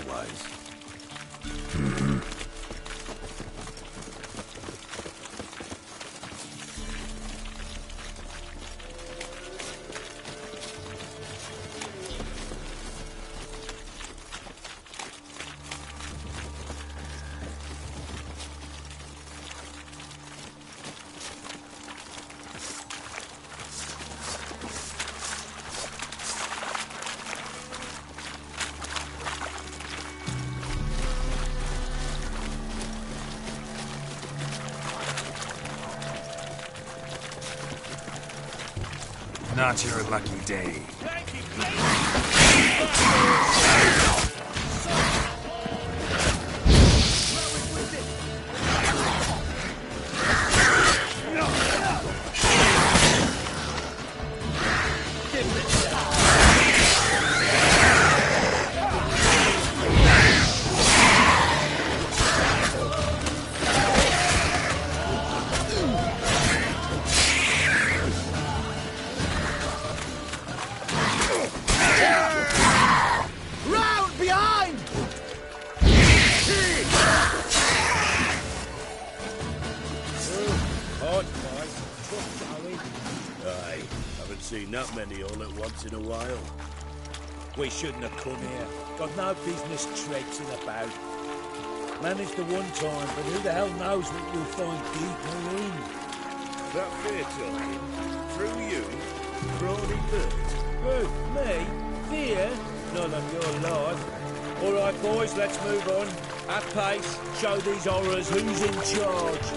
otherwise. Not your lucky day. Seen that many all at once in a while. We shouldn't have come here. Got no business traipsing about. Managed the one time, but who the hell knows what we'll find deeper in? That fear talking? Through you? Brawny bird? Who? Me? Fear? None on your life. All right, boys, let's move on. At pace, show these horrors who's in charge.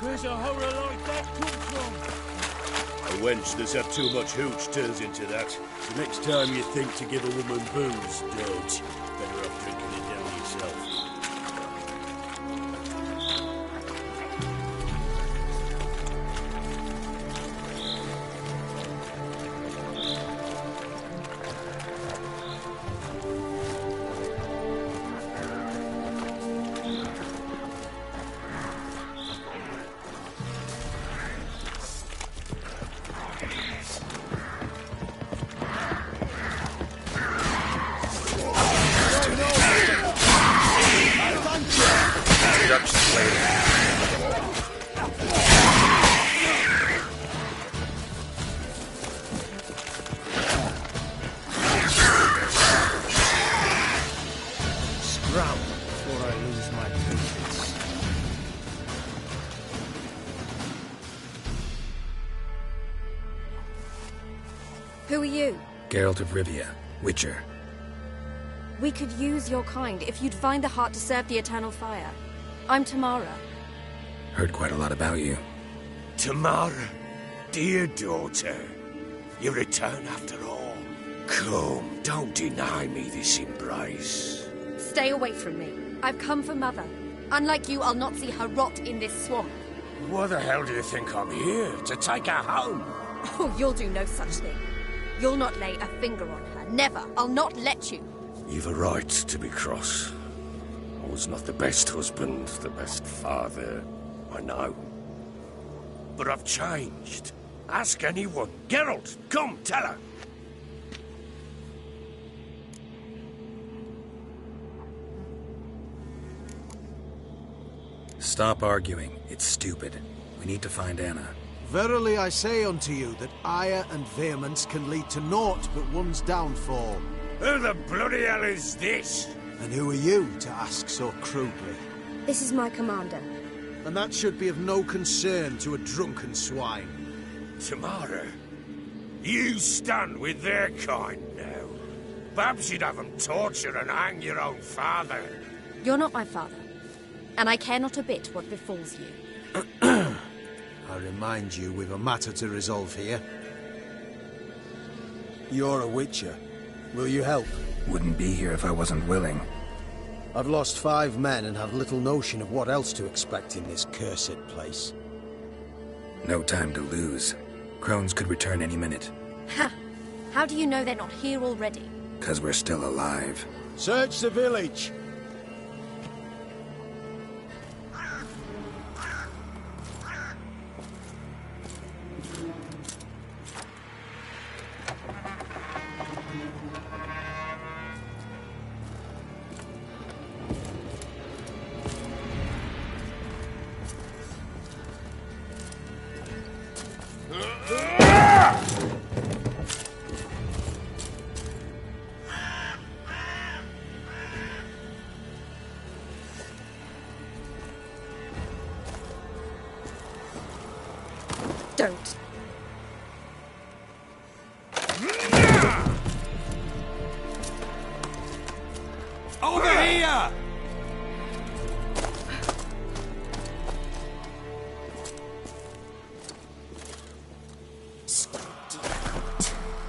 Where's a horror like that come from? A wench that's had too much hooch turns into that. So next time you think to give a woman booze, don't. Better off drinking it down yourself. Who are you? Geralt of Rivia, Witcher. We could use your kind if you'd find the heart to serve the Eternal Fire. I'm Tamara. Heard quite a lot about you. Tamara, dear daughter, you return after all. Come, don't deny me this embrace. Stay away from me. I've come for Mother. Unlike you, I'll not see her rot in this swamp. Why the hell do you think I'm here? To take her home? Oh, you'll do no such thing. You'll not lay a finger on her. Never. I'll not let you. You've a right to be cross. I was not the best husband, the best father, I know. But I've changed. Ask anyone. Geralt, come, tell her. Stop arguing. It's stupid. We need to find Anna. Verily I say unto you that ire and vehemence can lead to naught but one's downfall. Who the bloody hell is this? And who are you to ask so crudely? This is my commander. And that should be of no concern to a drunken swine. Tamara, you stand with their kind now. Perhaps you'd have them torture and hang your own father. You're not my father, and I care not a bit what befalls you. I remind you, we've a matter to resolve here. You're a witcher. Will you help? Wouldn't be here if I wasn't willing. I've lost 5 men and have little notion of what else to expect in this cursed place. No time to lose. Crones could return any minute. Ha! How do you know they're not here already? 'Cause we're still alive. Search the village! Don't. Over here!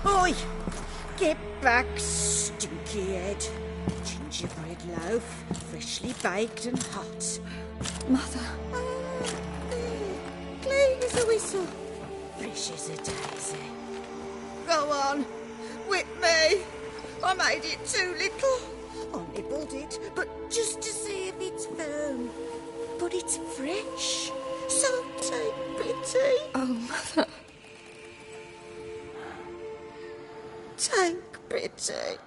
Oi! Get back, stinky head. Gingerbread loaf, freshly baked and hot. Mother. Clean as a whistle, fresh as a daisy. Go on, whip me. I made it too little. I nibbled it, but just to see if it's firm. But it's fresh, so take pity. Oh, Mother. Take pity.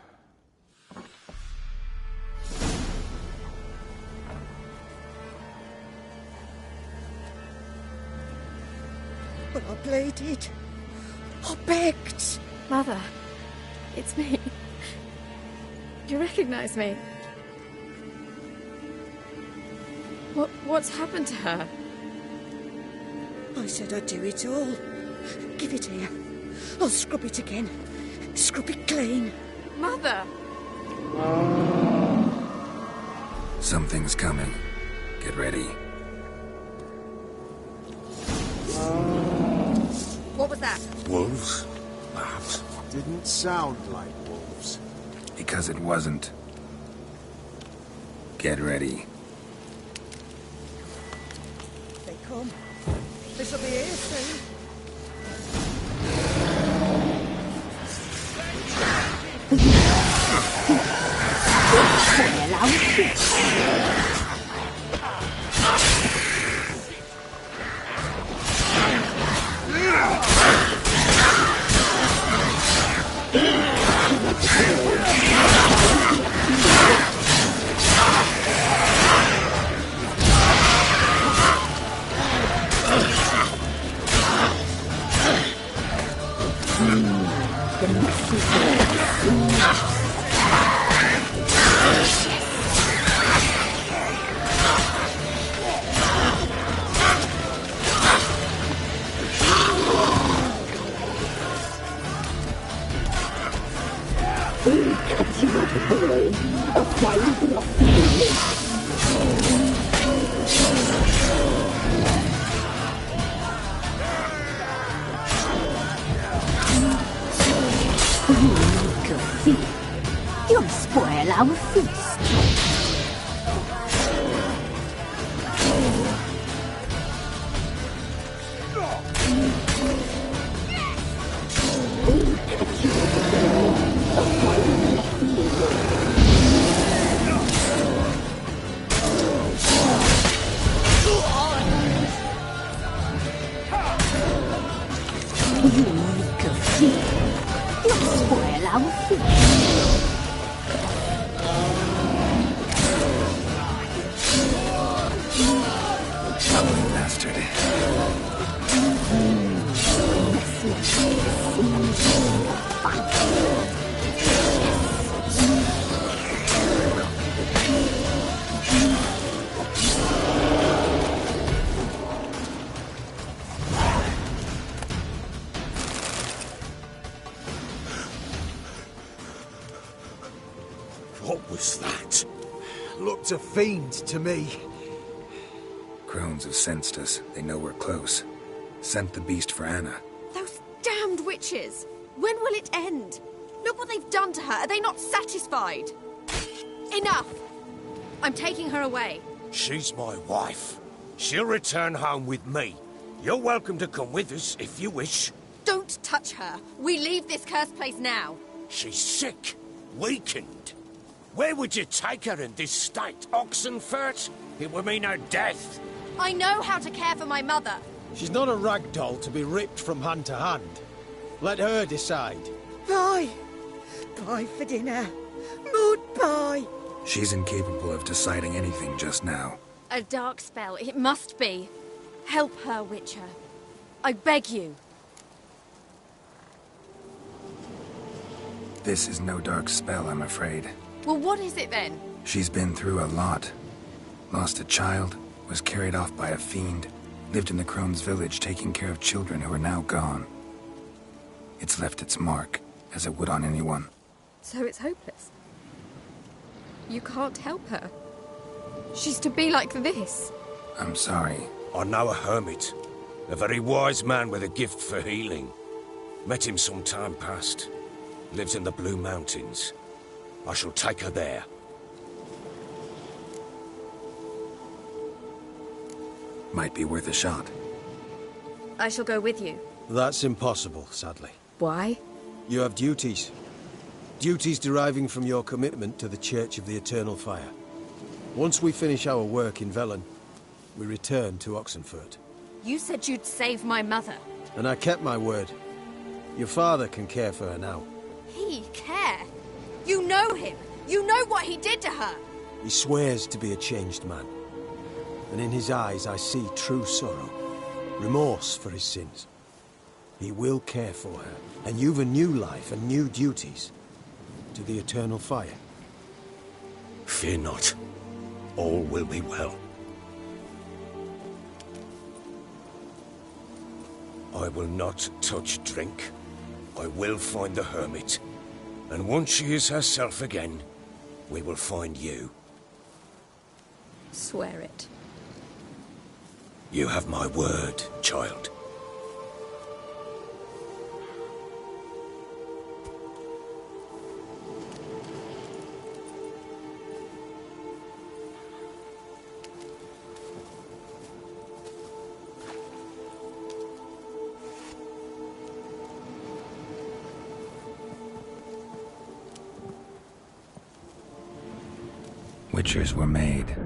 But I pleaded. I begged. Mother. It's me. You recognize me? What's happened to her? I said I'd do it all. Give it here. I'll scrub it again. Scrub it clean. Mother! Something's coming. Get ready. What was that? Wolves, perhaps? Didn't sound like wolves. Because it wasn't. Get ready. They come. This'll be here soon. Looked a fiend to me. Crones have sensed us. They know we're close. Sent the beast for Anna. Those damned witches! When will it end? Look what they've done to her. Are they not satisfied? Enough! I'm taking her away. She's my wife. She'll return home with me. You're welcome to come with us if you wish. Don't touch her. We leave this cursed place now. She's sick, weakened. Where would you take her in this state? Oxenfurt? It would mean her death. I know how to care for my mother. She's not a rag doll to be ripped from hand to hand. Let her decide. Pie. Pie for dinner. Mud pie. She's incapable of deciding anything just now. A dark spell. It must be. Help her, Witcher. I beg you. This is no dark spell, I'm afraid. Well, what is it then? She's been through a lot. Lost a child, was carried off by a fiend, lived in the Crone's village taking care of children who are now gone. It's left its mark, as it would on anyone. So it's hopeless. You can't help her. She's to be like this. I'm sorry. I know a hermit. A very wise man with a gift for healing. Met him some time past. Lives in the Blue Mountains. I shall take her there. Might be worth a shot. I shall go with you. That's impossible, sadly. Why? You have duties. Duties deriving from your commitment to the Church of the Eternal Fire. Once we finish our work in Velen, we return to Oxenfurt. You said you'd save my mother. And I kept my word. Your father can care for her now. He care? You know him. You know what he did to her. He swears to be a changed man. And in his eyes I see true sorrow. Remorse for his sins. He will care for her. And you've a new life and new duties. To the Eternal Fire. Fear not. All will be well. I will not touch drink. I will find the hermit. And once she is herself again, we will find you. Swear it. You have my word, child. Witchers were made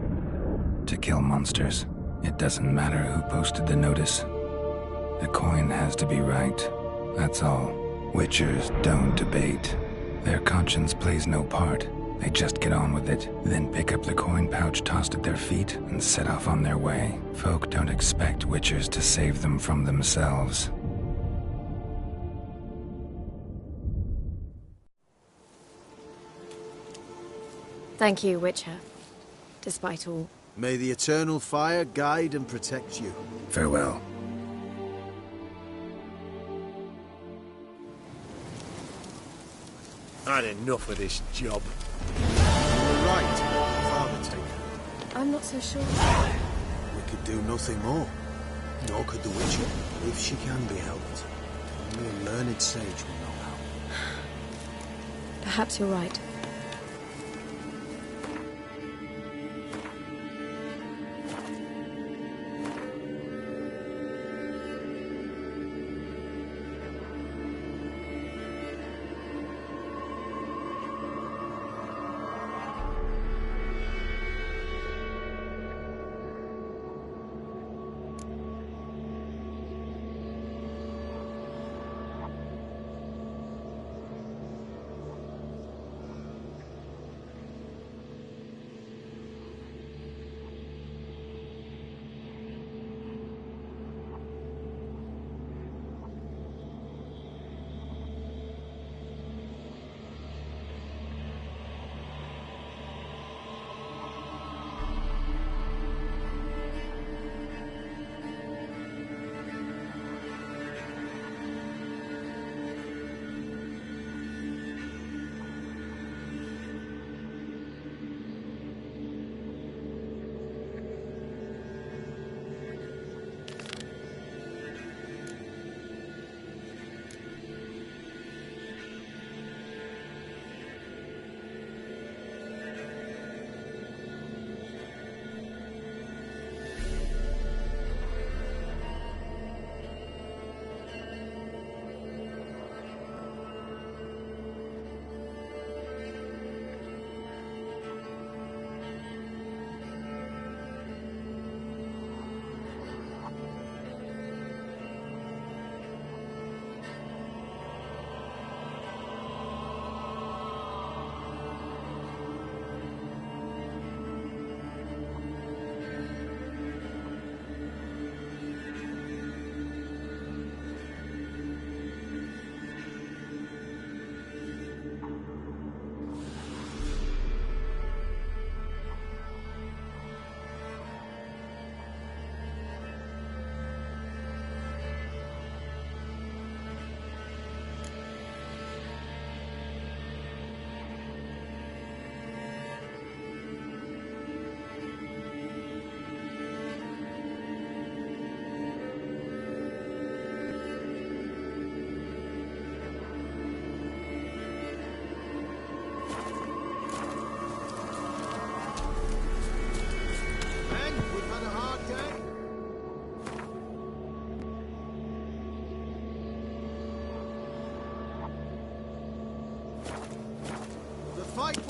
to kill monsters. It doesn't matter who posted the notice. The coin has to be right. That's all. Witchers don't debate. Their conscience plays no part. They just get on with it, then pick up the coin pouch tossed at their feet and set off on their way. Folk don't expect Witchers to save them from themselves. Thank you, Witcher. Despite all. May the Eternal Fire guide and protect you. Farewell. I had enough of this job. You're right. Father take her. I'm not so sure. We could do nothing more. Nor could the Witcher, if she can be helped. Only a learned sage will know how. Perhaps you're right.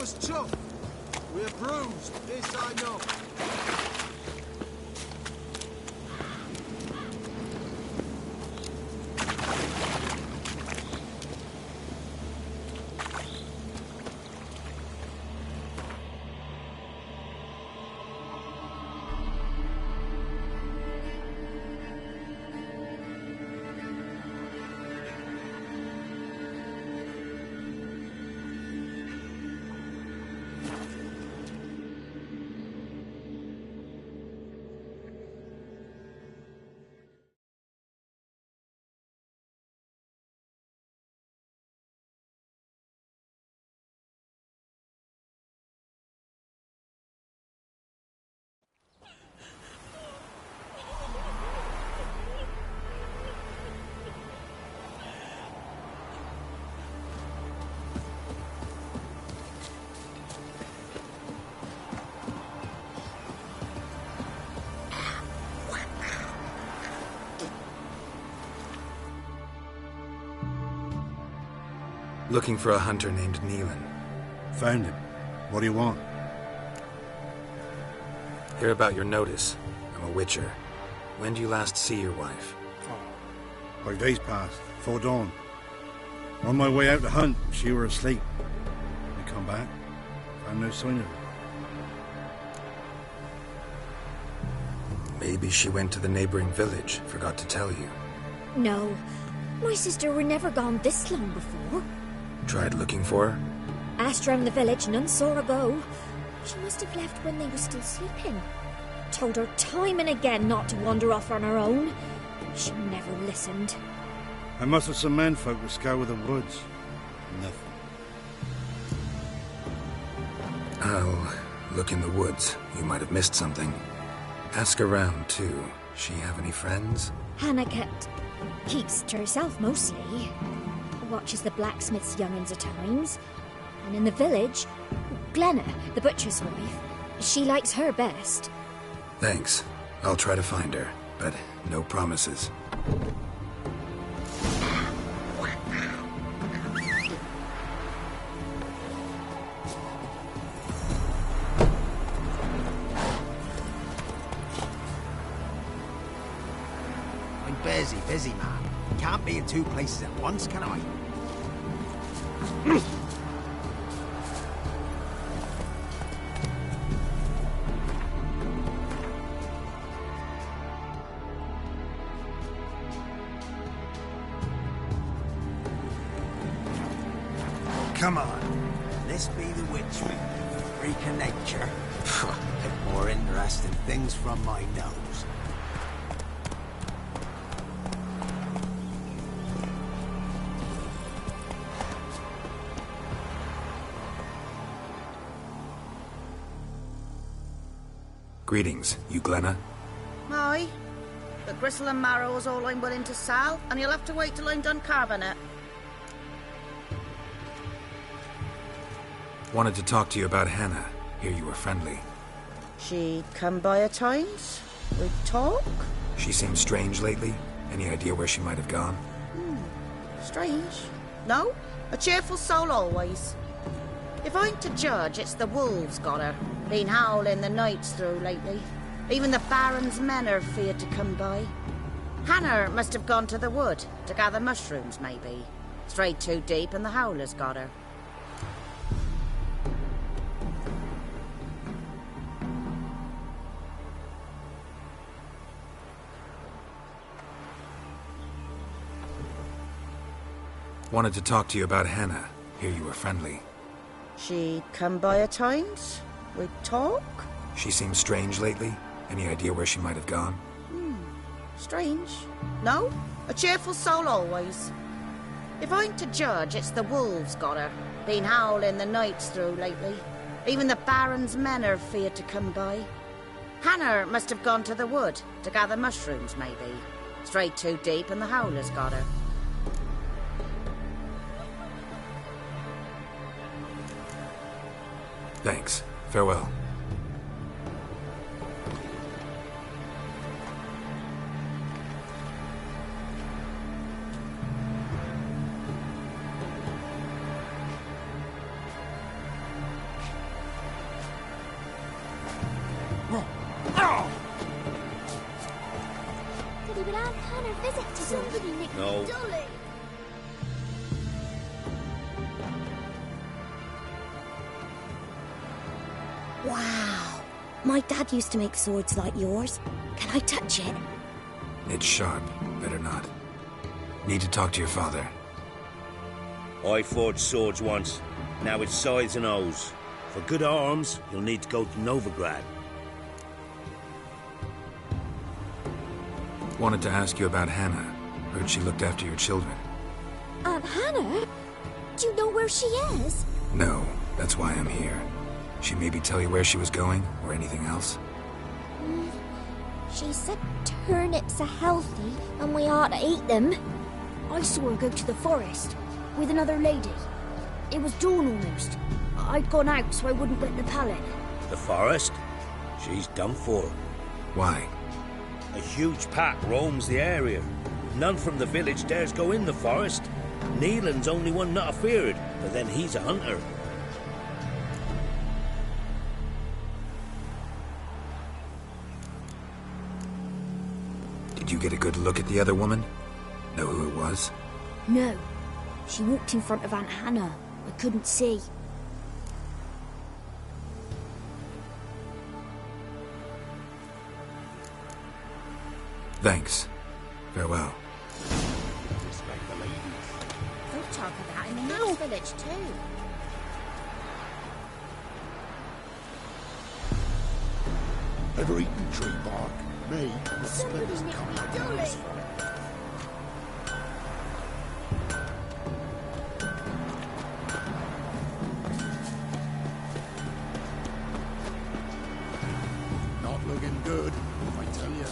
was tough. We're bruised, this I know. Looking for a hunter named Neelan. Found him. What do you want? Hear about your notice. I'm a witcher. When do you last see your wife? 5 days passed, before dawn. On my way out to hunt, she were asleep. I come back, found no sign of her. Maybe she went to the neighboring village, forgot to tell you. No. My sister were never gone this long before. Tried looking for her? Asked round the village, none saw her go. She must have left when they were still sleeping. Told her time and again not to wander off on her own. She never listened. I mustered some menfolk to scour the woods. Nothing. I'll look in the woods. You might have missed something. Ask around, too. She have any friends? Hannah keeps to herself mostly. Watches the blacksmith's young'uns at times. And in the village, Glenna, the butcher's wife, she likes her best. Thanks. I'll try to find her, but no promises. I'm busy, man. Can't be in two places at once, can I? Come on. This be the witch freak of nature. Get more interesting things from my nose. Greetings, you Glenna? Aye. The gristle and marrow is all I'm willing to sell, and you'll have to wait till I'm done carving it. Wanted to talk to you about Hannah. Hear you were friendly. She'd come by at times. We'd talk. She seems strange lately. Any idea where she might have gone? Strange. No, a cheerful soul always. If I'm to judge, it's the wolves got her. Been howling the nights through lately. Even the Baron's men are feared to come by. Hannah must have gone to the wood to gather mushrooms, maybe. Strayed too deep and the howlers got her. Wanted to talk to you about Hannah. Hear you were friendly. She'd come by at times. We'd talk. She seems strange lately. Any idea where she might have gone? Strange. No, a cheerful soul always. If I'm to judge, it's the wolves got her. Been howling the nights through lately. Even the Baron's men are feared to come by. Hannah must have gone to the wood to gather mushrooms, maybe. Strayed too deep and the howlers got her. Thanks. Farewell. Did he would have Hannah visit to somebody nicked No. Dolly? Wow. My dad used to make swords like yours. Can I touch it? It's sharp. Better not. Need to talk to your father. I forged swords once. Now it's scythes and hoes. For good arms, you'll need to go to Novigrad. Wanted to ask you about Hannah. Heard she looked after your children. Aunt Hannah? Do you know where she is? No, that's why I'm here. She maybe tell you where she was going, or anything else? She said turnips are healthy and we ought to eat them. I saw her go to the forest with another lady. It was dawn almost. I'd gone out so I wouldn't wet the pallet. The forest? She's done for. Why? A huge pack roams the area. None from the village dares go in the forest. Neelan's only one not afeared, but then he's a hunter. Did you get a good look at the other woman? Know who it was? No. She walked in front of Aunt Hannah. I couldn't see. Thanks. Farewell. They'll talk of that in the next village too. Ever eaten tree bark? Me? The Somebody's splinters nicked come me out dolly. nice from it. Not looking good, I tell you.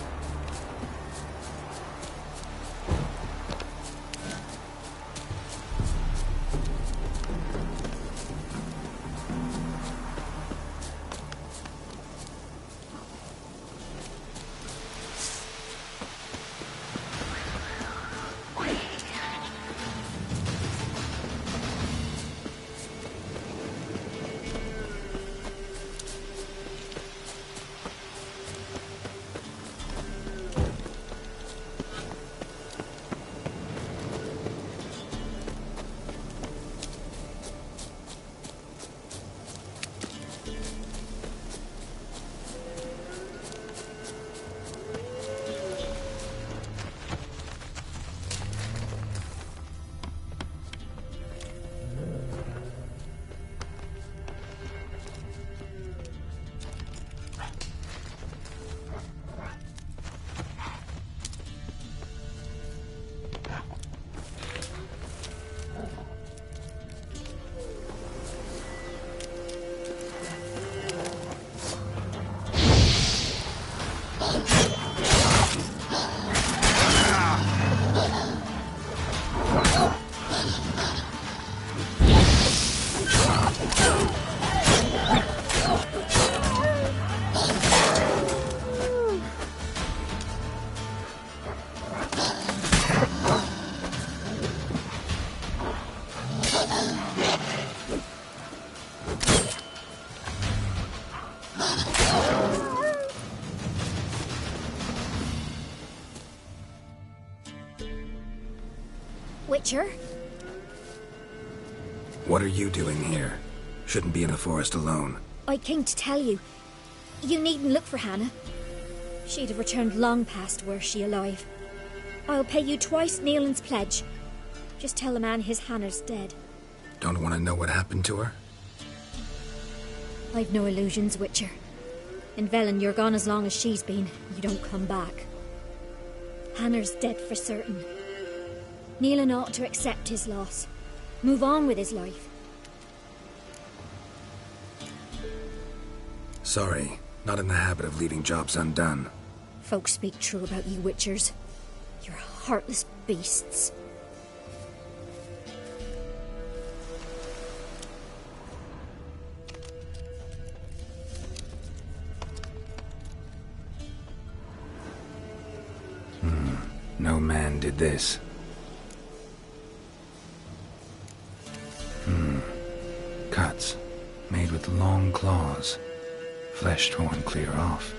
Witcher? What are you doing here? Shouldn't be in the forest alone. I came to tell you. You needn't look for Hannah. She'd have returned long past were she alive. I'll pay you twice Neelan's pledge. Just tell the man his Hannah's dead. Don't want to know what happened to her? I've no illusions, Witcher. In Velen, you're gone as long as she's been. You don't come back. Hannah's dead for certain. Neelan ought to accept his loss. Move on with his life. Sorry, not in the habit of leaving jobs undone. Folks speak true about you, Witchers. You're heartless beasts. No man did this. Cuts, made with long claws. Flesh torn clear off.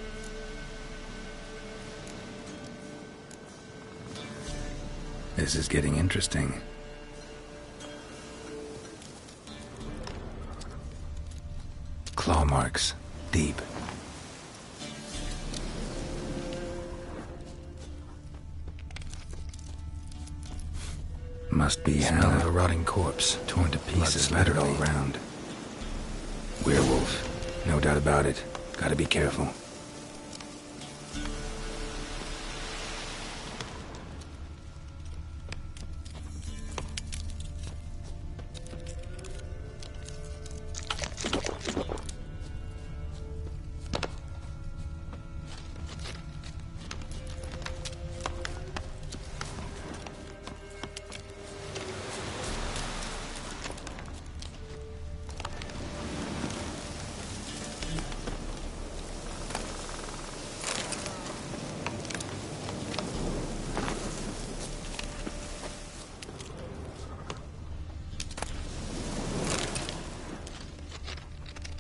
This is getting interesting. Claw marks. Deep. Must be smell of a rotting corpse, torn to pieces, splattered all around. Werewolf. No doubt about it. Gotta be careful.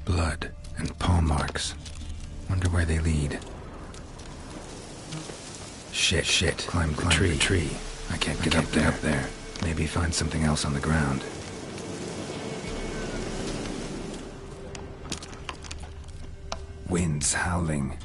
Blood and paw marks. Wonder where they lead. Shit. Climb the tree. I can't get up there. Maybe find something else on the ground. Wind's howling.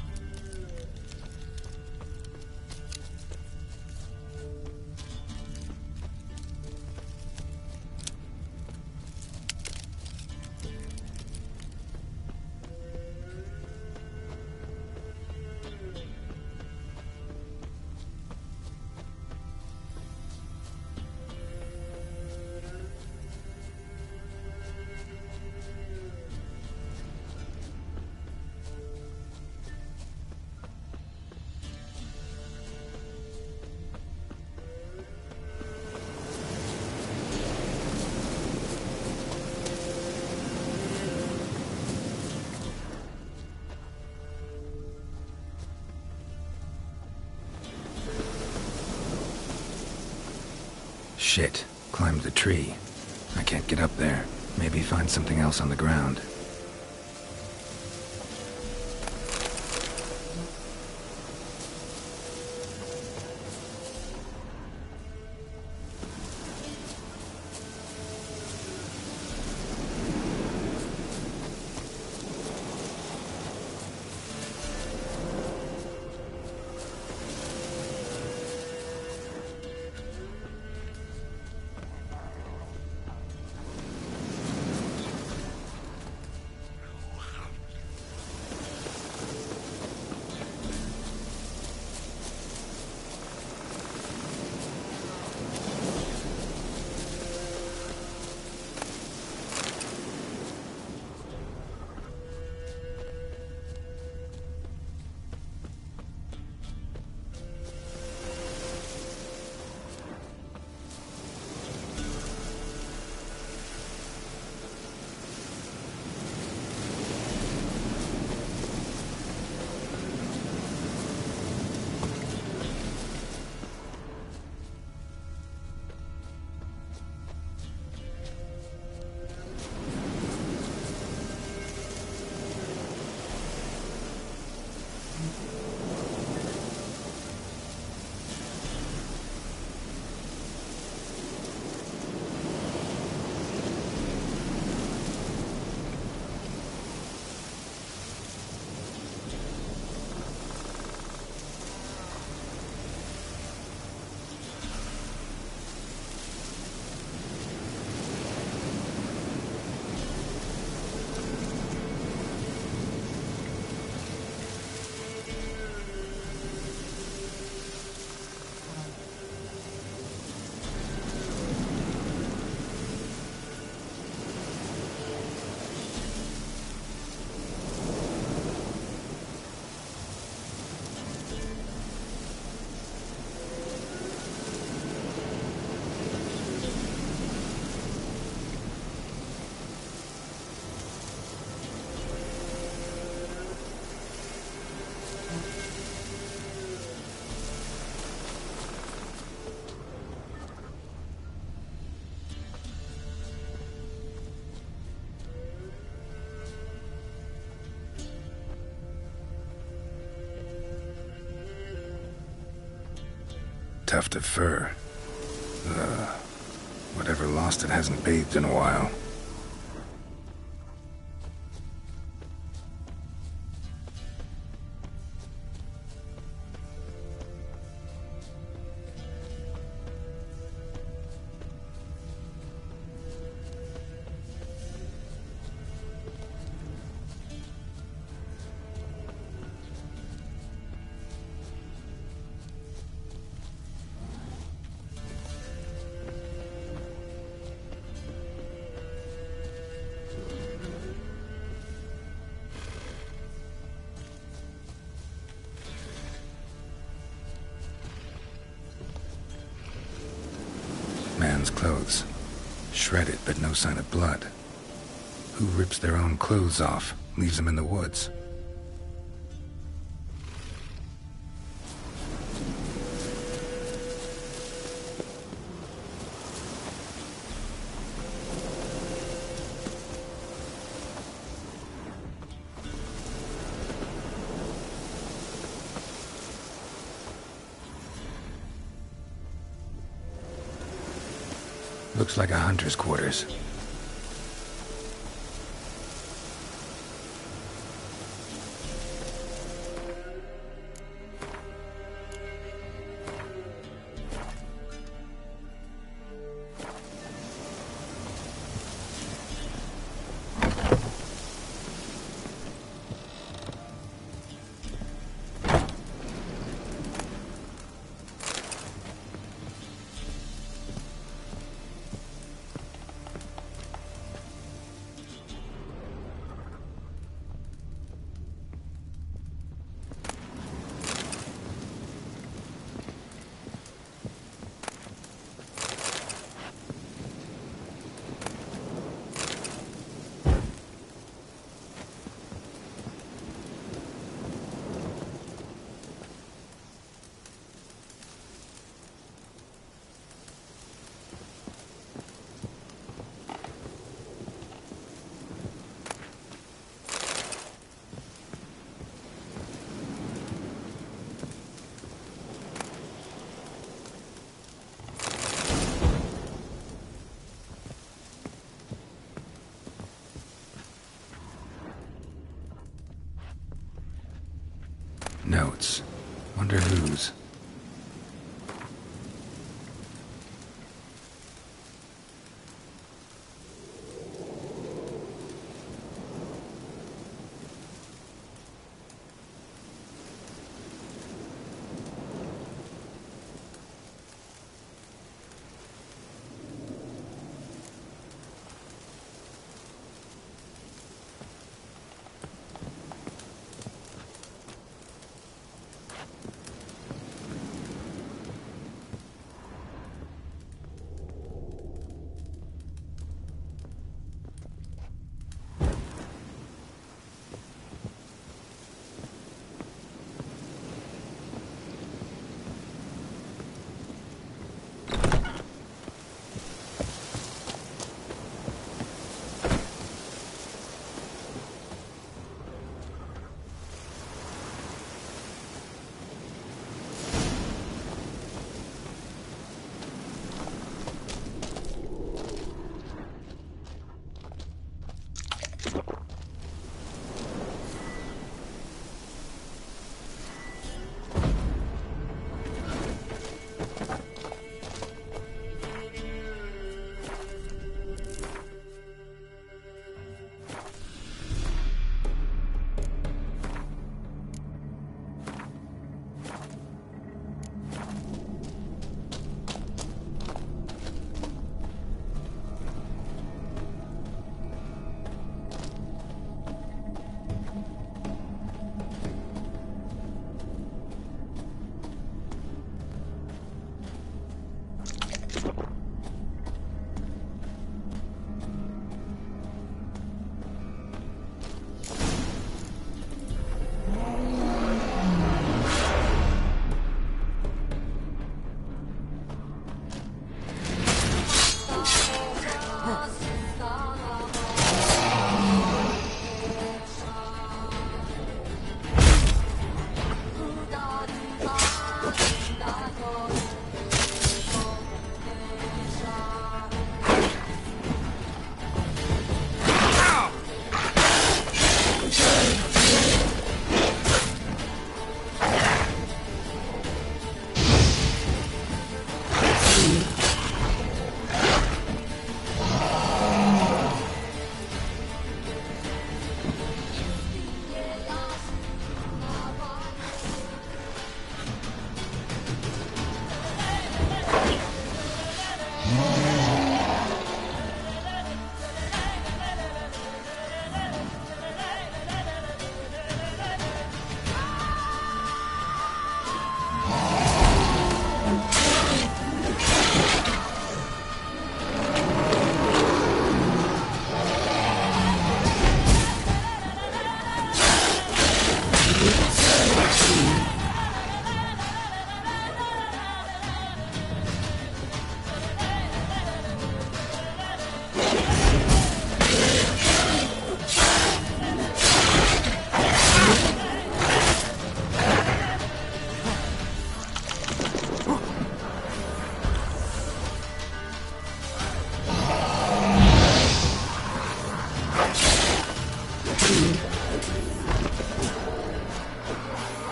Shit. Climbed the tree. I can't get up there. Maybe find something else on the ground. Tuft of fur. Whatever lost it hasn't bathed in a while. Man's clothes. Shredded, but no sign of blood. Who rips their own clothes off, leaves them in the woods? Looks like a hunter's quarters. Notes. Wonder whose.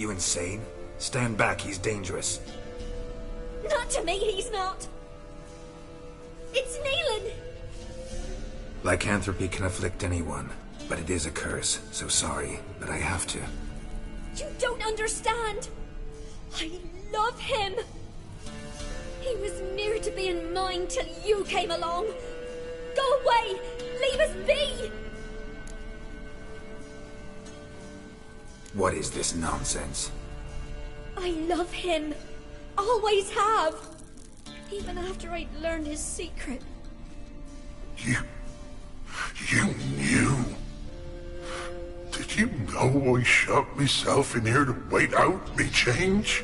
You insane? Stand back, he's dangerous. Not to me, he's not. It's Neelan. Lycanthropy can afflict anyone, but it is a curse, so sorry, but I have to. You don't understand. I love him. He was near to being mine till you came along. Go away! Leave us be! What is this nonsense? I love him. Always have. Even after I'd learned his secret. You knew? Did you know I shut myself in here to wait out me change?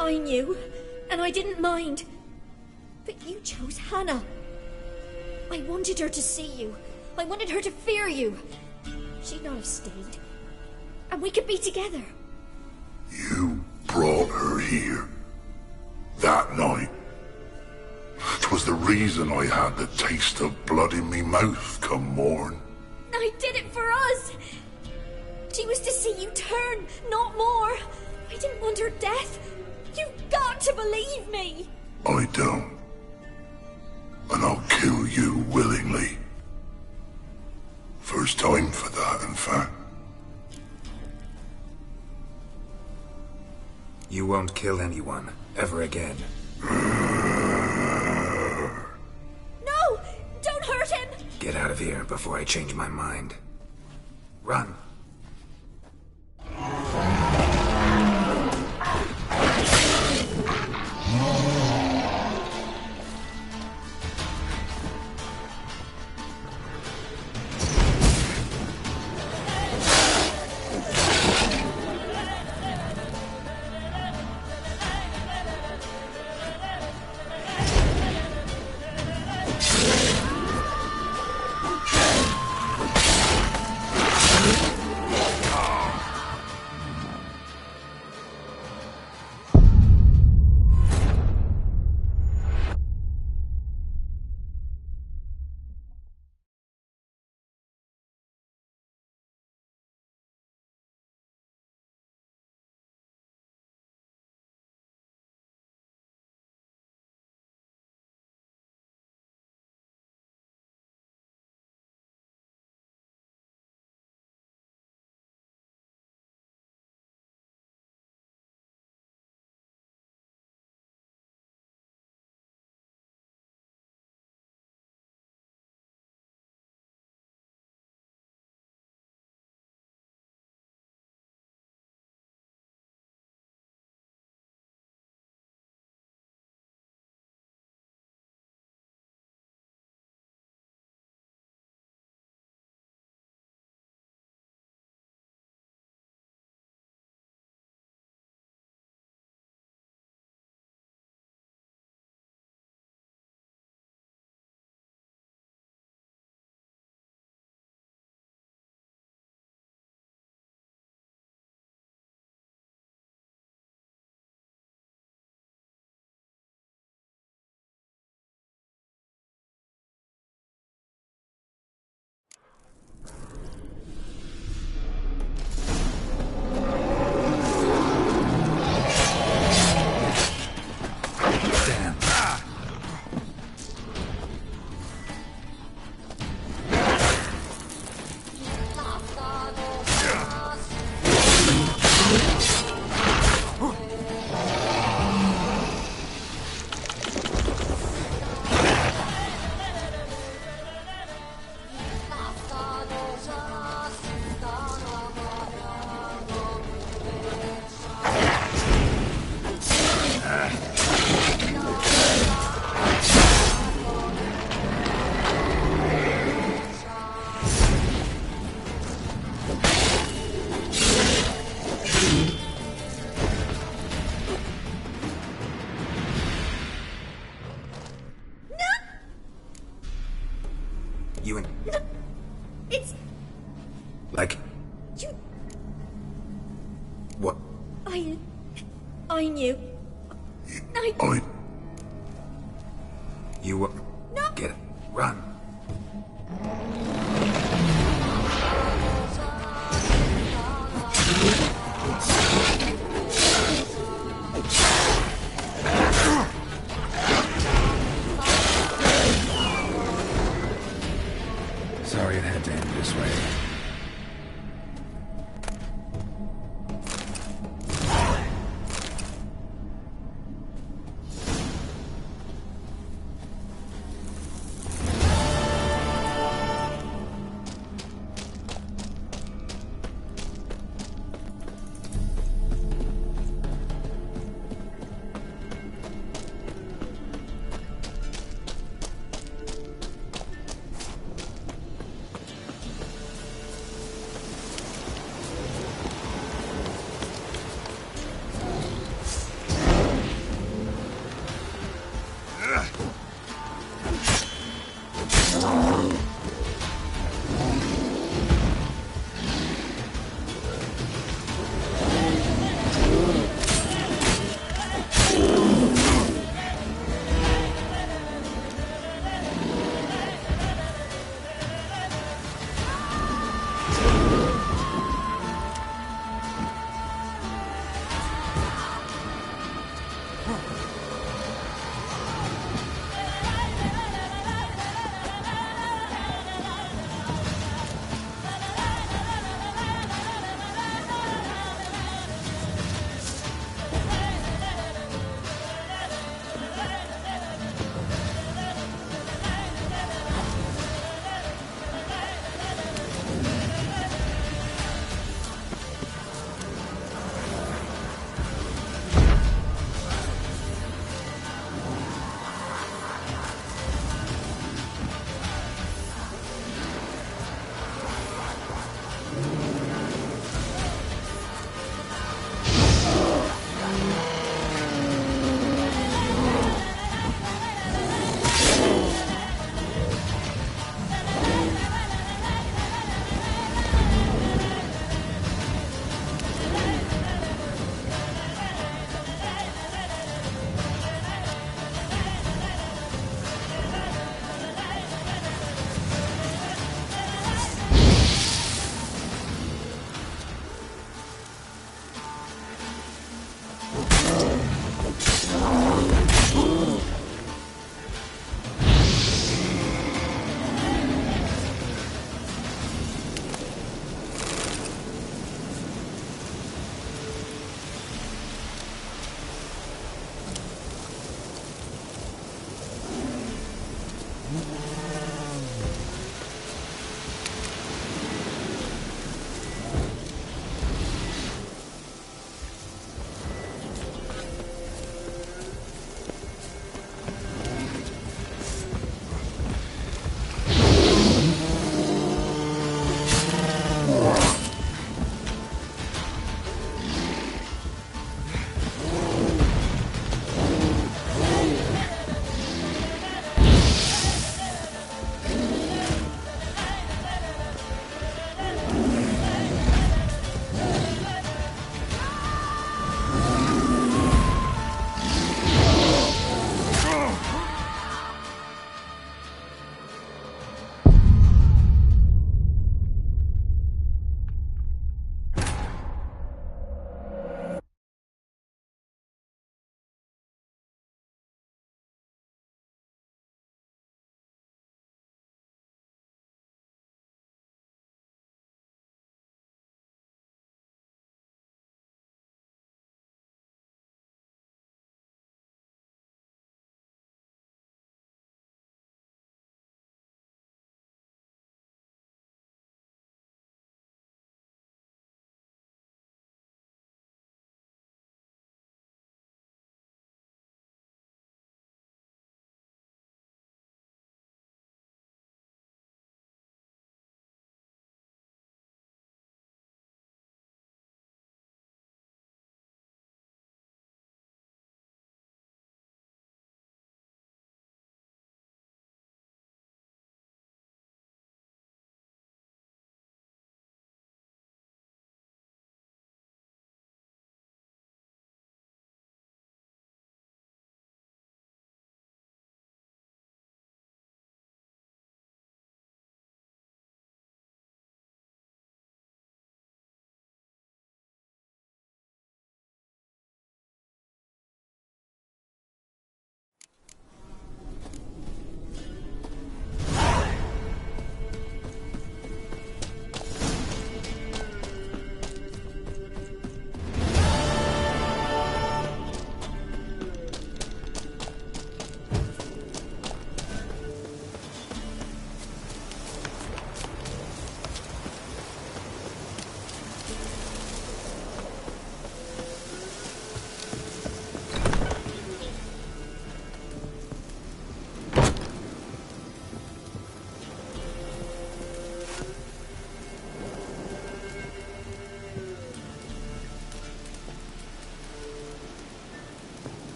I knew, and I didn't mind. But you chose Hannah. I wanted her to see you. I wanted her to fear you. She'd not have stayed. And we could be together. You brought her here. That night. 'Twas the reason I had the taste of blood in me mouth come morn. I did it for us. She was to see you turn, not more. I didn't want her death. You've got to believe me. I don't. And I'll kill you willingly. First time for that, in fact. You won't kill anyone, ever again. No! Don't hurt him! Get out of here before I change my mind. Run. You and... No, it's... Like... You... What? I knew. I... You were... No! Get it. Run.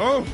Oh!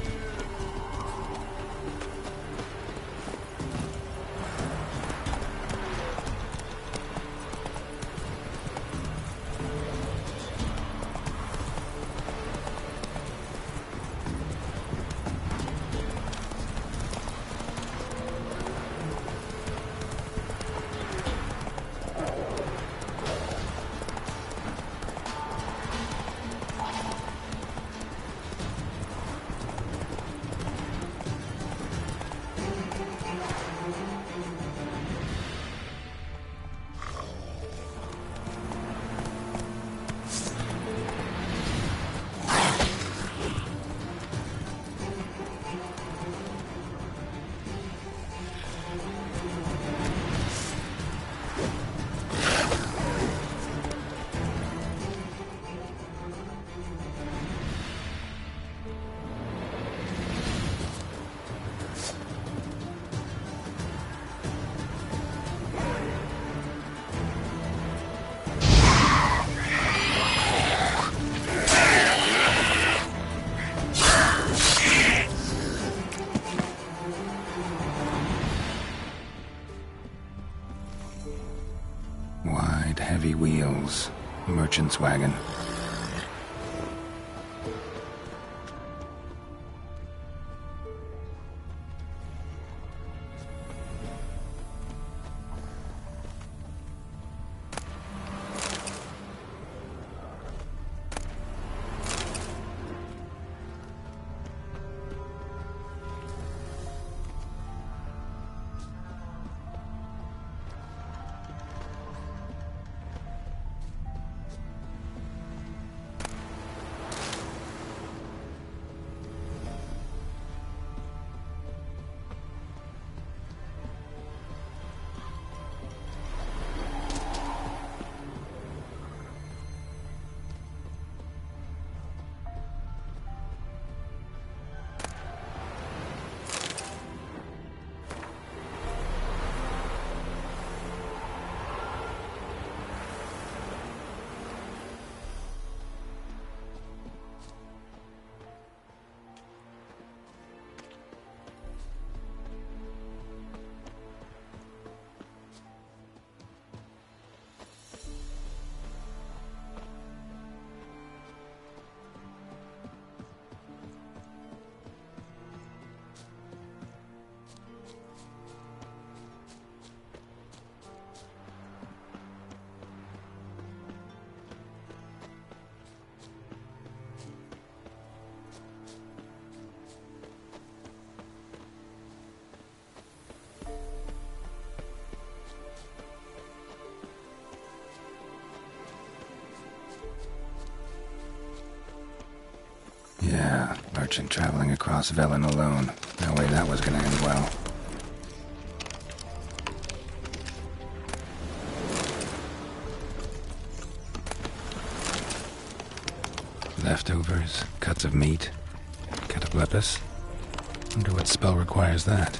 Wide, heavy wheels. Merchant's wagon. Yeah, merchant traveling across Velen alone. No way that was gonna end well. Leftovers, cuts of meat, cataplepis. Wonder what spell requires that.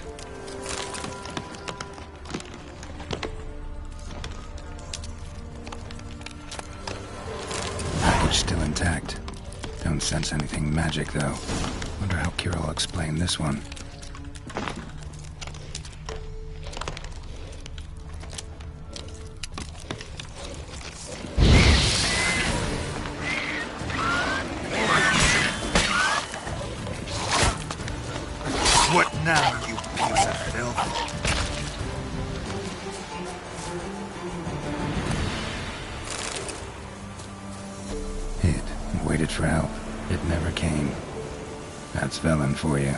Package still intact. Don't sense anything magic, though. Wonder how Kira will explain this one. What now, you piece of filth? Hid and waited for help. It never came. That's Velen for you.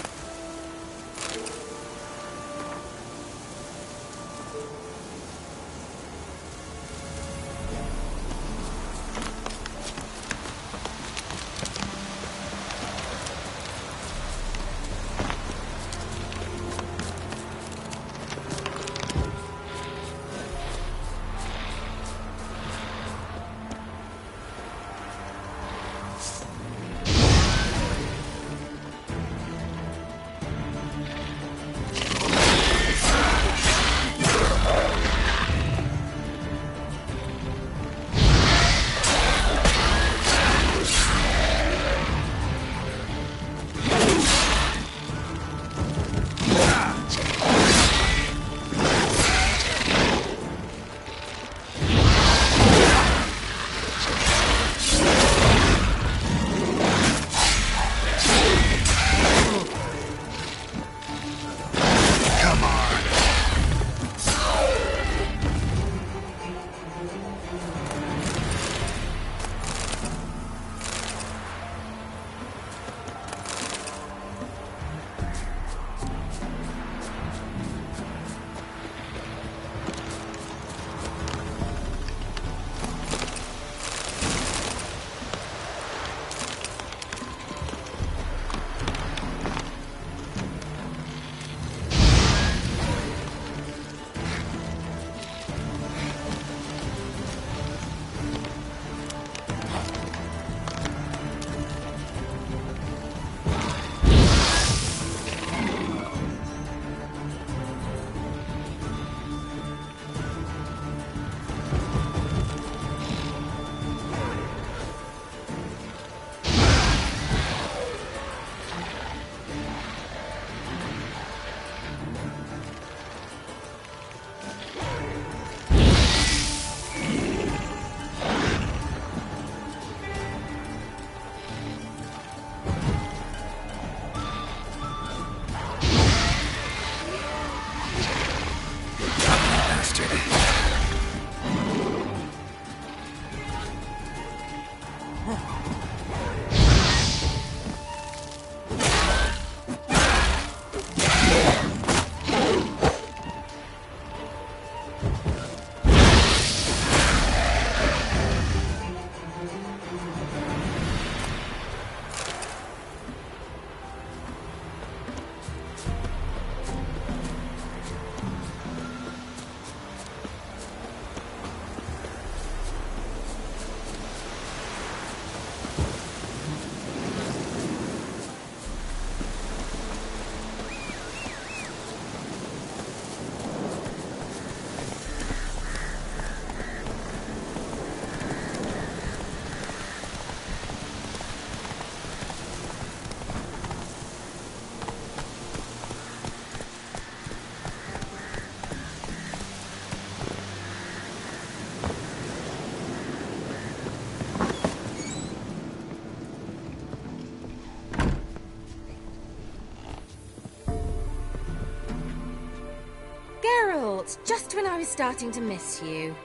just when I was starting to miss you.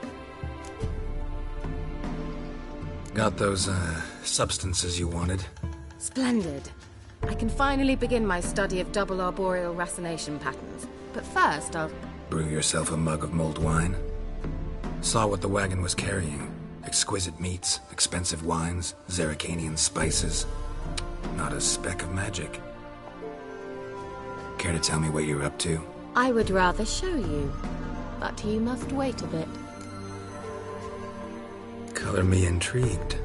Got those, substances you wanted? Splendid. I can finally begin my study of double arboreal racination patterns. But first, I'll... Brew yourself a mug of mulled wine. Saw what the wagon was carrying. Exquisite meats, expensive wines, Zerrikanian spices. Not a speck of magic. Care to tell me what you're up to? I would rather show you, but you must wait a bit. Color me intrigued.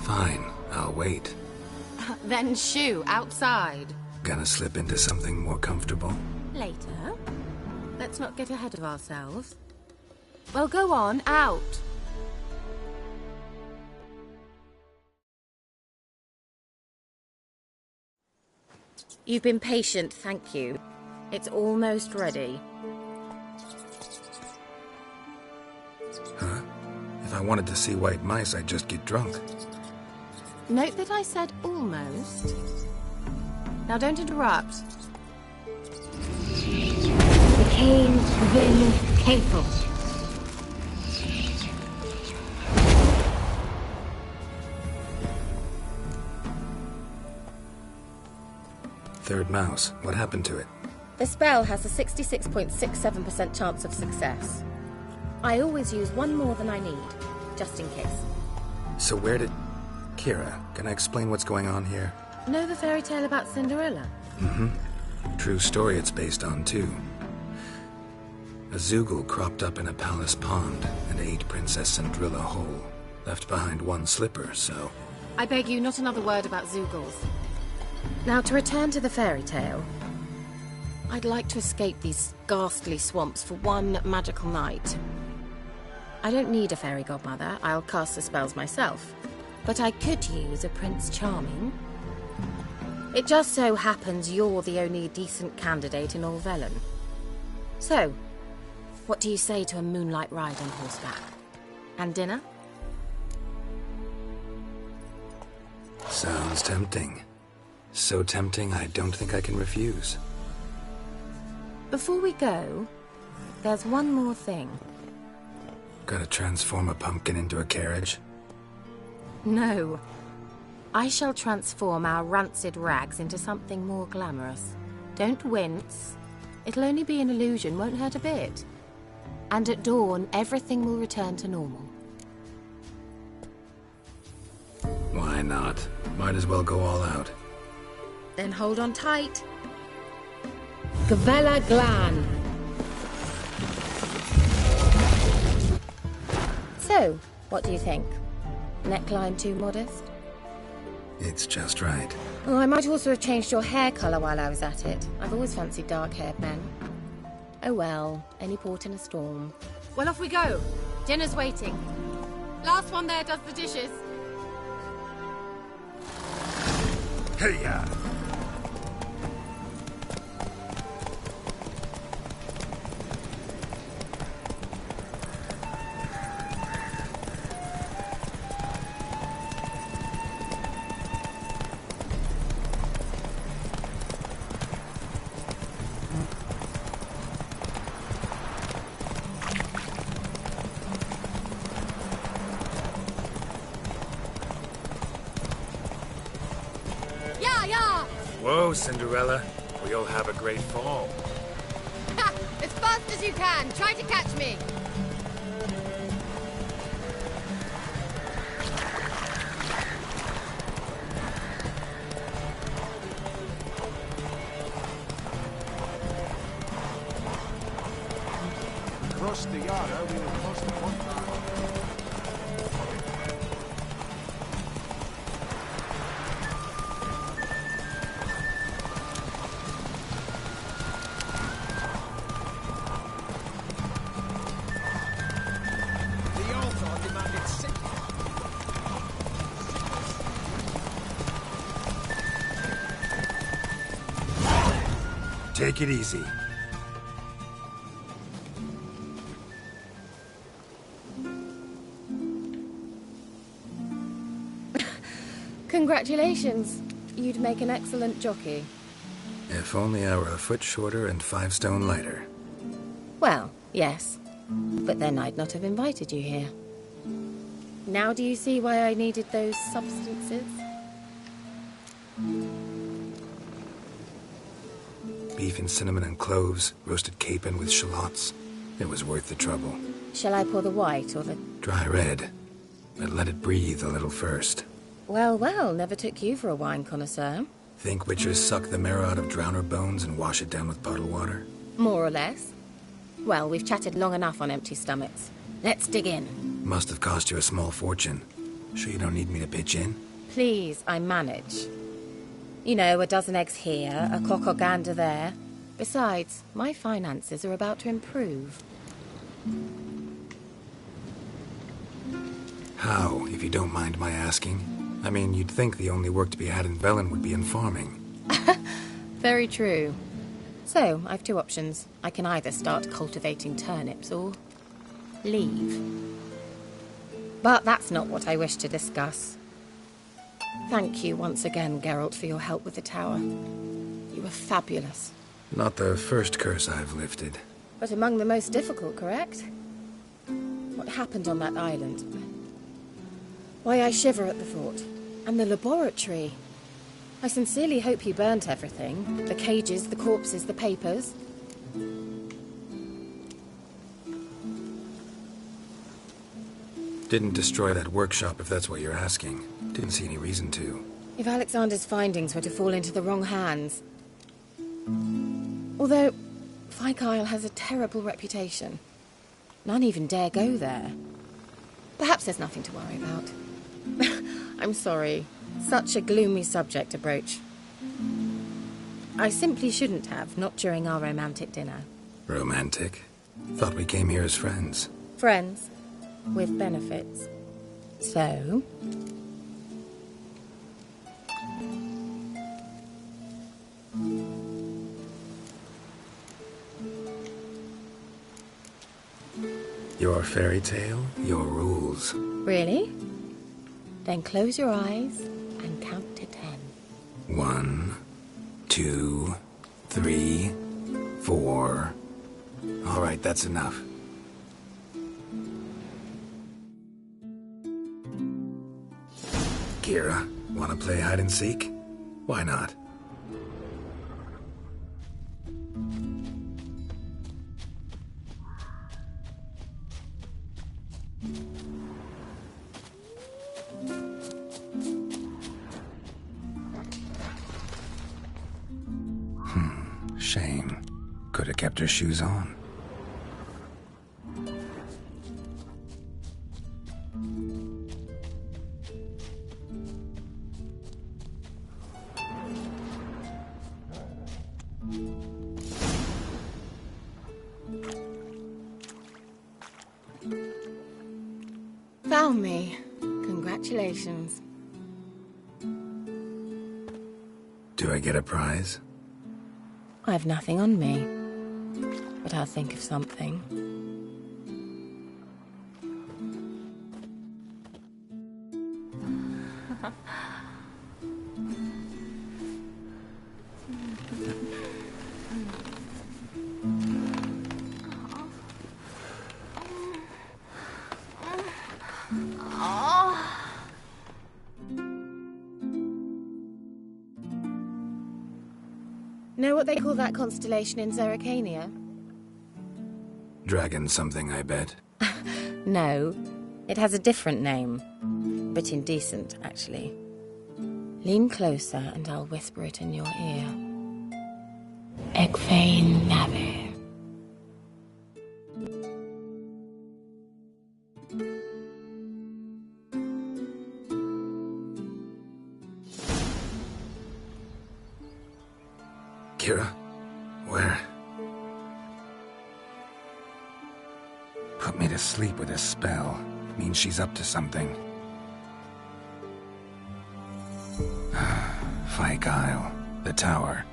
Fine, I'll wait. Then shoo, outside. Gonna slip into something more comfortable? Later. Let's not get ahead of ourselves. Well, go on, out. You've been patient, thank you. It's almost ready. Huh? If I wanted to see white mice, I'd just get drunk. Note that I said almost. Now don't interrupt. The Cain Vin Capel. Third mouse. What happened to it? The spell has a 66.67% chance of success. I always use one more than I need, just in case. So where did... Kira, can I explain what's going on here? Know the fairy tale about Cinderella? Mm-hmm. True story it's based on, too. A Zoogle cropped up in a palace pond and ate Princess Cinderella whole. Left behind one slipper, so... I beg you, not another word about Zoogles. Now, to return to the fairy tale. I'd like to escape these ghastly swamps for one magical night. I don't need a fairy godmother. I'll cast the spells myself. But I could use a Prince Charming. It just so happens you're the only decent candidate in all Velen. So, what do you say to a moonlight ride on horseback? And dinner? Sounds tempting. So tempting, I don't think I can refuse. Before we go, there's one more thing. Gotta transform a pumpkin into a carriage? No. I shall transform our rancid rags into something more glamorous. Don't wince. It'll only be an illusion, won't hurt a bit. And at dawn, everything will return to normal. Why not? Might as well go all out. Then hold on tight. Gavella Glan. So, what do you think? Neckline too modest? It's just right. Oh, I might also have changed your hair colour while I was at it. I've always fancied dark-haired men. Oh well, any port in a storm. Well, off we go. Dinner's waiting. Last one there does the dishes. Hey-ya! Whoa, Cinderella. We'll have a great fall. Ha! As fast as you can. Try to catch me. Across the Yara, we will cross the pond. Take it easy. Congratulations. You'd make an excellent jockey. If only I were a foot shorter and 5 stone lighter. Well, Yes, but then I'd not have invited you here. Now do you see why I needed those substances? Beef and cinnamon and cloves, roasted capon with shallots. It was worth the trouble. Shall I pour the white or the... Dry red, but let it breathe a little first. Well, well, never took you for a wine connoisseur. Think witchers suck the marrow out of drowner bones and wash it down with puddle water? More or less. Well, we've chatted long enough on empty stomachs. Let's dig in. Must have cost you a small fortune. Sure you don't need me to pitch in? Please, I manage. You know, a dozen eggs here, a cock or gander there. Besides, my finances are about to improve. How, if you don't mind my asking? I mean, you'd think the only work to be had in Velen would be in farming. Very true. So, I've two options. I can either start cultivating turnips or leave. But that's not what I wish to discuss. Thank you once again, Geralt, for your help with the tower. You were fabulous. Not the first curse I've lifted. But among the most difficult, correct? What happened on that island? Why, I shiver at the thought. And the laboratory. I sincerely hope you burnt everything. The cages, the corpses, the papers. Didn't destroy that workshop, if that's what you're asking. Didn't see any reason to. If Alexander's findings were to fall into the wrong hands... Although, Fyke Isle has a terrible reputation. None even dare go there. Perhaps there's nothing to worry about. I'm sorry. Such a gloomy subject to broach. I simply shouldn't have, not during our romantic dinner. Romantic? Thought we came here as friends. Friends. With benefits. So... Your fairy tale, your rules. Really? Then close your eyes and count to 10. 1, 2, 3, 4. All right, that's enough. Kira, wanna play hide and seek? Why not? Shame. Could have kept her shoes on. Found me. Congratulations. Do I get a prize? I've nothing on me, but I'll think of something. Know what they call that constellation in Zerrikania? Dragon something, I bet. No, it has a different name. Bit indecent, actually. Lean closer and I'll whisper it in your ear. Egfain Nave. Kira? Where? Put me to sleep with a spell. Means she's up to something. Fyke Isle. The tower.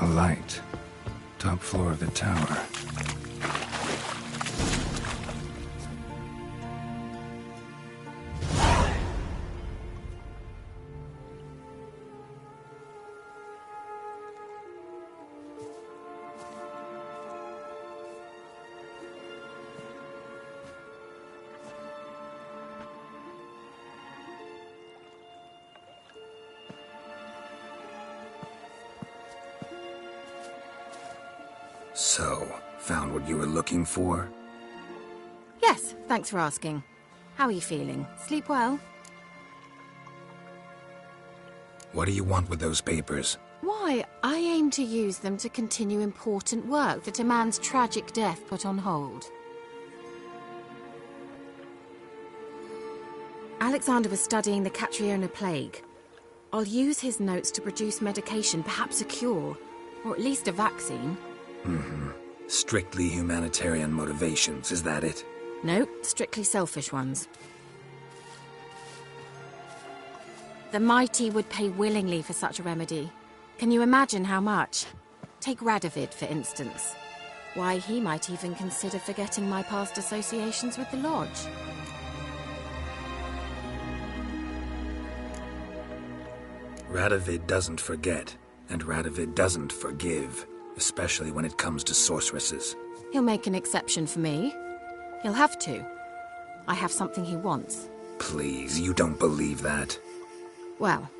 A light. Top floor of the tower. So, found what you were looking for? Yes, thanks for asking. How are you feeling? Sleep well? What do you want with those papers? Why, I aim to use them to continue important work that a man's tragic death put on hold. Alexander was studying the Catriona plague. I'll use his notes to produce medication, perhaps a cure, or at least a vaccine. Strictly humanitarian motivations, is that it? No, strictly selfish ones. The mighty would pay willingly for such a remedy. Can you imagine how much? Take Radovid, for instance. Why, he might even consider forgetting my past associations with the Lodge. Radovid doesn't forget, and Radovid doesn't forgive. Especially when it comes to sorceresses. He'll make an exception for me. He'll have to. I have something he wants. Please, you don't believe that. Well,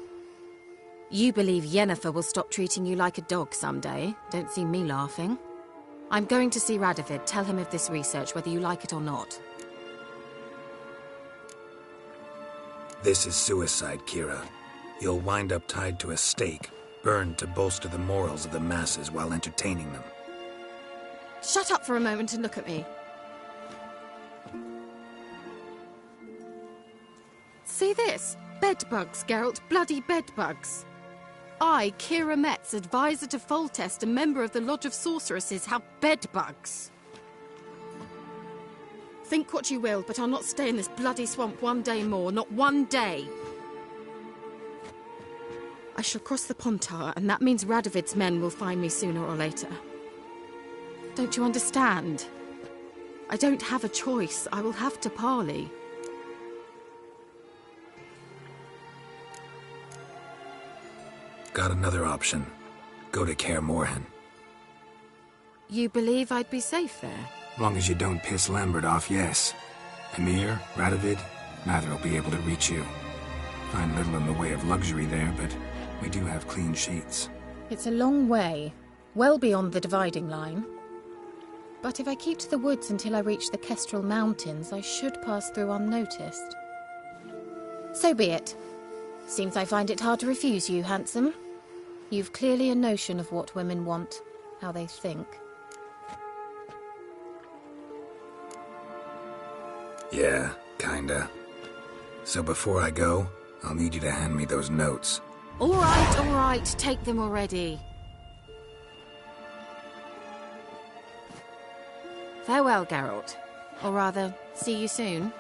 you believe Yennefer will stop treating you like a dog someday. Don't see me laughing. I'm going to see Radovid, tell him of this research, whether you like it or not. This is suicide, Kira. You'll wind up tied to a stake, burned to bolster the morals of the masses while entertaining them. Shut up for a moment and look at me. See this? Bedbugs, Geralt. Bloody bedbugs. I, Kira Metz, advisor to Foltest, a member of the Lodge of Sorceresses, have bedbugs. Think what you will, but I'll not stay in this bloody swamp one day more. Not one day. I shall cross the Pontar, and that means Radovid's men will find me sooner or later. Don't you understand? I don't have a choice. I will have to parley. Got another option. Go to Kaer Morhen. You believe I'd be safe there? Long as you don't piss Lambert off, yes. Emir, Radovid, neither will be able to reach you. Find little in the way of luxury there, but we do have clean sheets. It's a long way, well beyond the dividing line. But if I keep to the woods until I reach the Kestrel Mountains, I should pass through unnoticed. So be it. Seems I find it hard to refuse you, handsome. You've clearly a notion of what women want, how they think. Yeah, kinda. So before I go, I'll need you to hand me those notes. All right, take them already. Farewell, Geralt. Or rather, see you soon.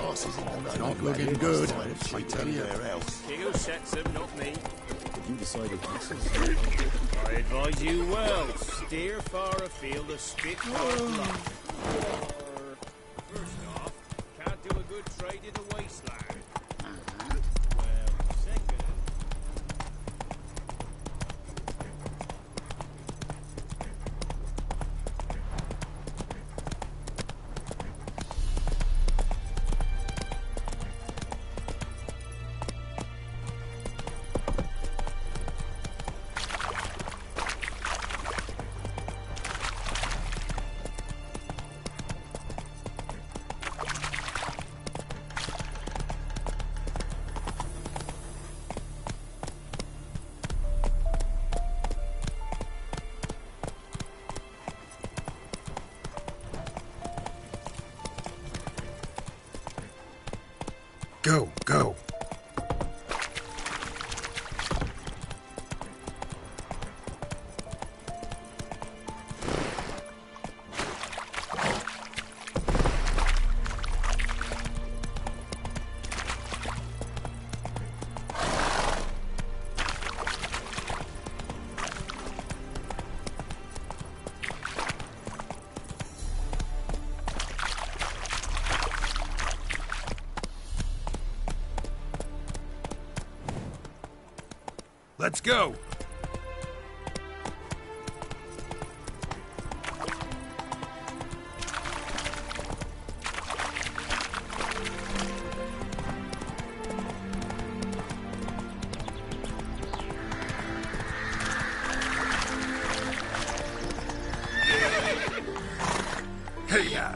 glasses in. It's not looking good, I tell you. King sets them, not me. You decided I advise you well. Steer far afield, a spit far bluff. First off, can't do a good trade in the wasteland. Well, second... Go, go. Let's go! Hey-ya!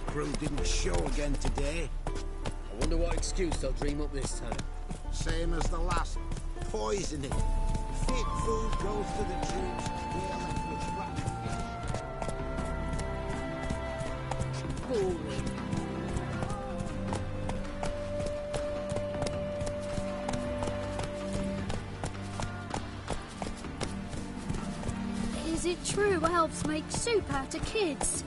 Crew didn't show again today. I wonder what excuse they'll dream up this time. Same as the last. Poisoning. Fit food goes to the troops. We're left with Boring. Is it true elves make soup out of kids?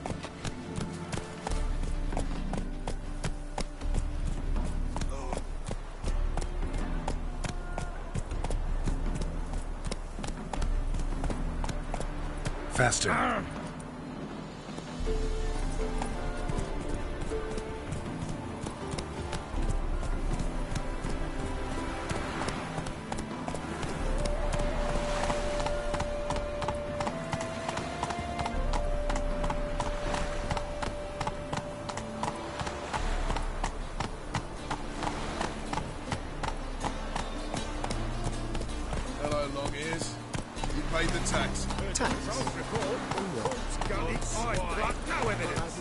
Faster. Hello, long ears. You paid the tax. No evidence.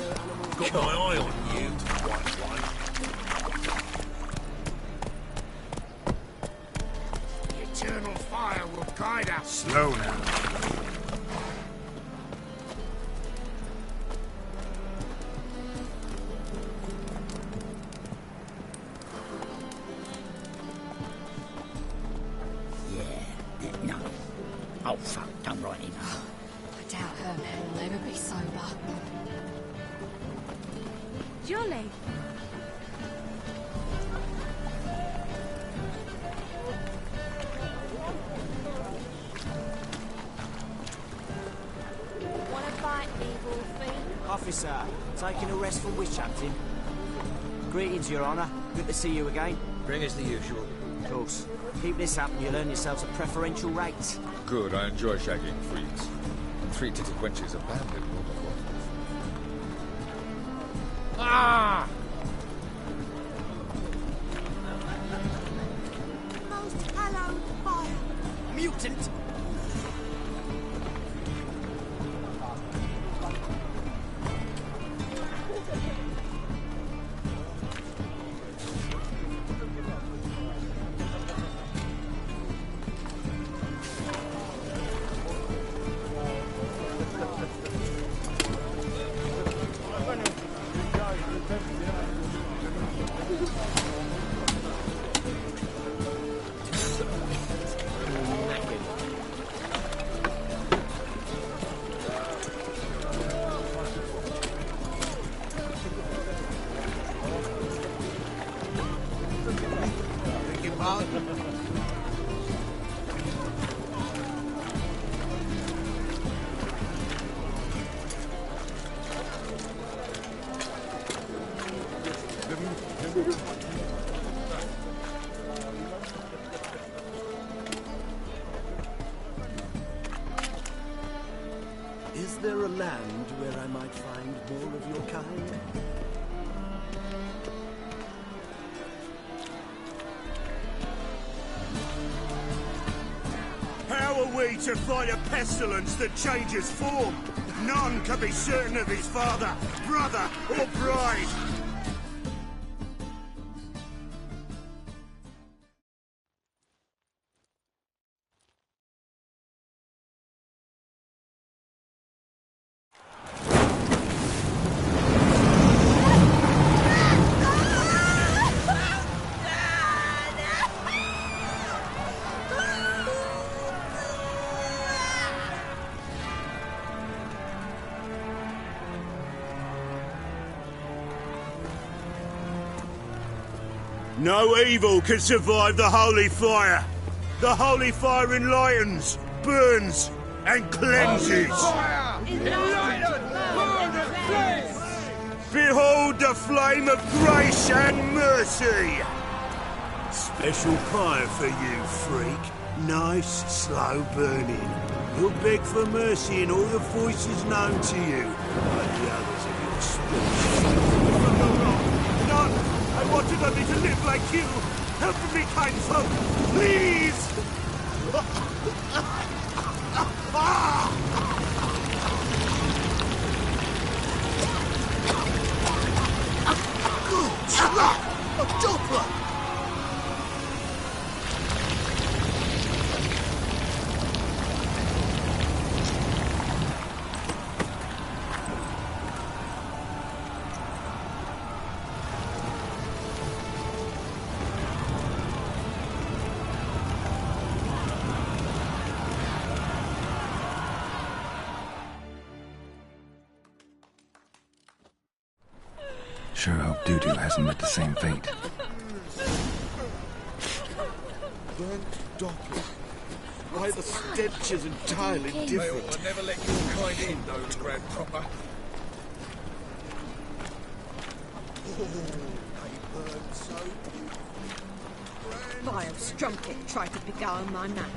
Got my eye on you, white one. The eternal fire will guide us. Slow now. No. Oh, fuck, don't write it. I doubt her men will ever be sober. Jolly. Wanna fight, evil fiend? Officer, taking a rest from witch hunting. Greetings, Your Honour. Good to see you again. Bring us the usual. Of course. Keep this up and you'll earn yourselves a preferential rate. Good, I enjoy shagging freaks. 3 titty wenches abandoned Waterford. Ah! Most hallowed fire. Mutant! Is there a land where I might find more of your kind? How are we to fight a pestilence that changes form? None can be certain of his father, brother, or bride. No evil can survive the holy fire. The holy fire enlightens, burns, and cleanses. Behold the flame of grace and mercy. Special fire for you, freak. Nice, slow burning. You'll beg for mercy in all the voices known to you by the others of your species. None! I wanted only to live like you! Help me, kind folk! Please! Good luck! A Doppler! Sure hope Dudu hasn't met the same fate. Burnt Doppler. Why, the stench is entirely different. I'll never let your kind in, those Grand Proper. Vile strumpet tried to beguile my man.